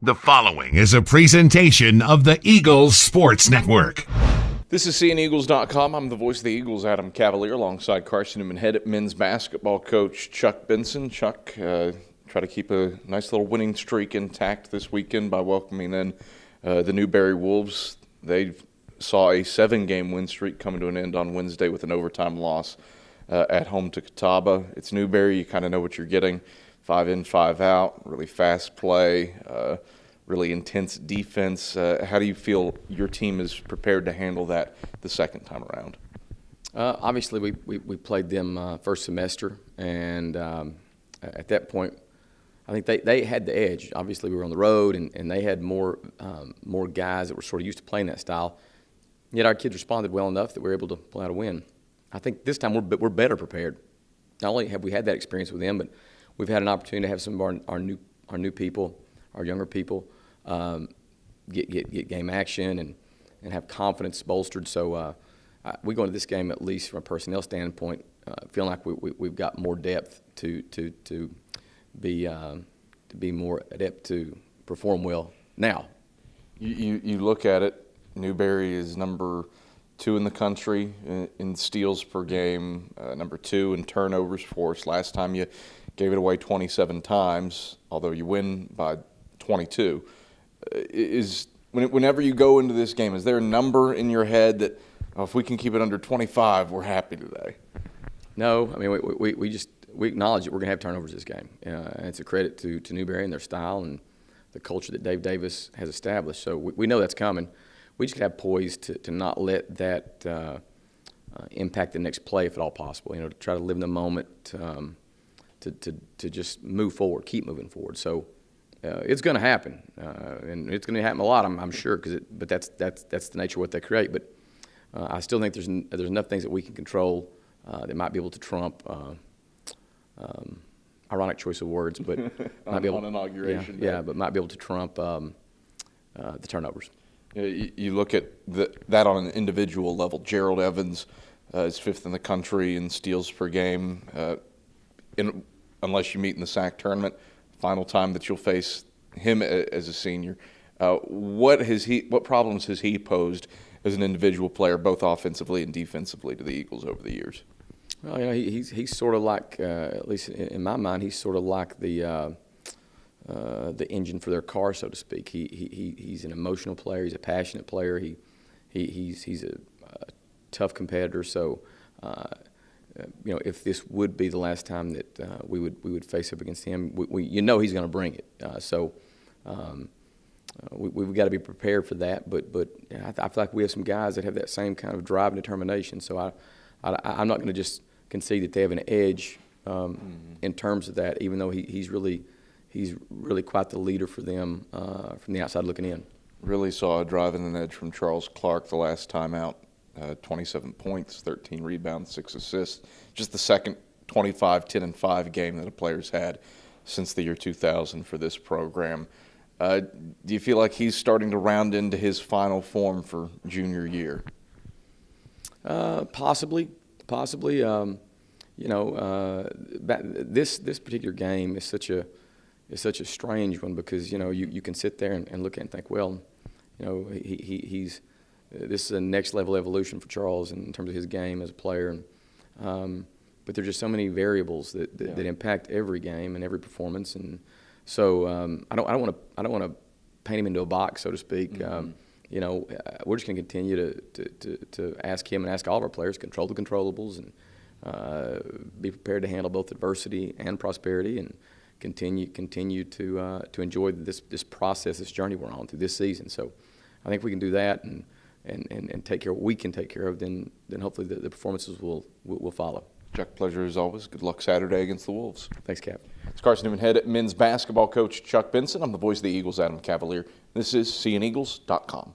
The following is a presentation of the Eagles Sports Network. This is CNEagles.com. I'm the voice of the Eagles, Adam Cavalier, alongside Carson-Newman head men's basketball coach Chuck Benson. Chuck, try to keep a nice little winning streak intact this weekend by welcoming in the Newberry Wolves. They saw a 7-game win streak come to an end on Wednesday with an overtime loss at home to Catawba. It's Newberry. You kind of know what you're getting. 5 in, 5 out, really fast play, really intense defense. How do you feel your team is prepared to handle that the second time around? Obviously, we played them first semester, and at that point, I think they had the edge. Obviously, we were on the road, and they had more guys that were sort of used to playing that style. Yet our kids responded well enough that we were able to pull out a win. I think this time we're better prepared. Not only have we had that experience with them, but we've had an opportunity to have some of our new people, our younger people, get game action and have confidence bolstered. So we go into this game, at least from a personnel standpoint, feeling like we've got more depth to be more adept to perform well now. You look at it, Newberry is number 2 in the country in steals per game, number 2 in turnovers forced. Last time you gave it away 27 times, although you win by 22. Whenever you go into this game, is there a number in your head that if we can keep it under 25, we're happy today? No, I mean we acknowledge that we're going to have turnovers this game. And it's a credit to Newberry and their style and the culture that Dave Davis has established. So we know that's coming. We just have poised to not let that impact the next play if at all possible. To try to live in the moment, to just move forward, keep moving forward. So it's going to happen, and it's going to happen a lot, I'm sure. But that's the nature of what they create. But I still think there's enough things that we can control that might be able to trump. Ironic choice of words, but might be able on inauguration. Yeah, but might be able to trump the turnovers. You look at that on an individual level. Gerald Evans is 5th in the country in steals per game. Unless you meet in the SAC tournament, final time that you'll face him as a senior. What problems has he posed as an individual player, both offensively and defensively, to the Eagles over the years? Well, he's sort of like, at least in my mind, he's sort of like the engine for their car, so to speak. He's an emotional player. He's a passionate player. He's a tough competitor. So, if this would be the last time that we would face up against him, he's going to bring it. We've got to be prepared for that. But I feel like we have some guys that have that same kind of drive and determination. So I'm not going to just concede that they have an edge in terms of that, even though he's really quite the leader for them from the outside looking in. Really saw a drive and an edge from Charles Clark the last time out. 27 points, 13 rebounds, 6 assists. Just the second 25, 10, and 5 game that a player's had since the year 2000 for this program. Do you feel like he's starting to round into his final form for junior year? Possibly. This particular game is such a strange one because you can sit there and look at it and think, well, he's this is a next level evolution for Charles in terms of his game as a player, but there's just so many variables that impact every game and every performance, and so I don't want to paint him into a box, so to speak. We're just going to continue to ask him and ask all of our players control the controllables and be prepared to handle both adversity and prosperity and continue to enjoy this process, this journey we're on through this season. So I think we can do that and take care of what we can take care of, then hopefully the performances will follow. Chuck, pleasure as always. Good luck Saturday against the Wolves. Thanks, Cap. It's Carson-Newman head men's basketball coach Chuck Benson. I'm the voice of the Eagles, Adam Cavalier. This is CNEagles.com.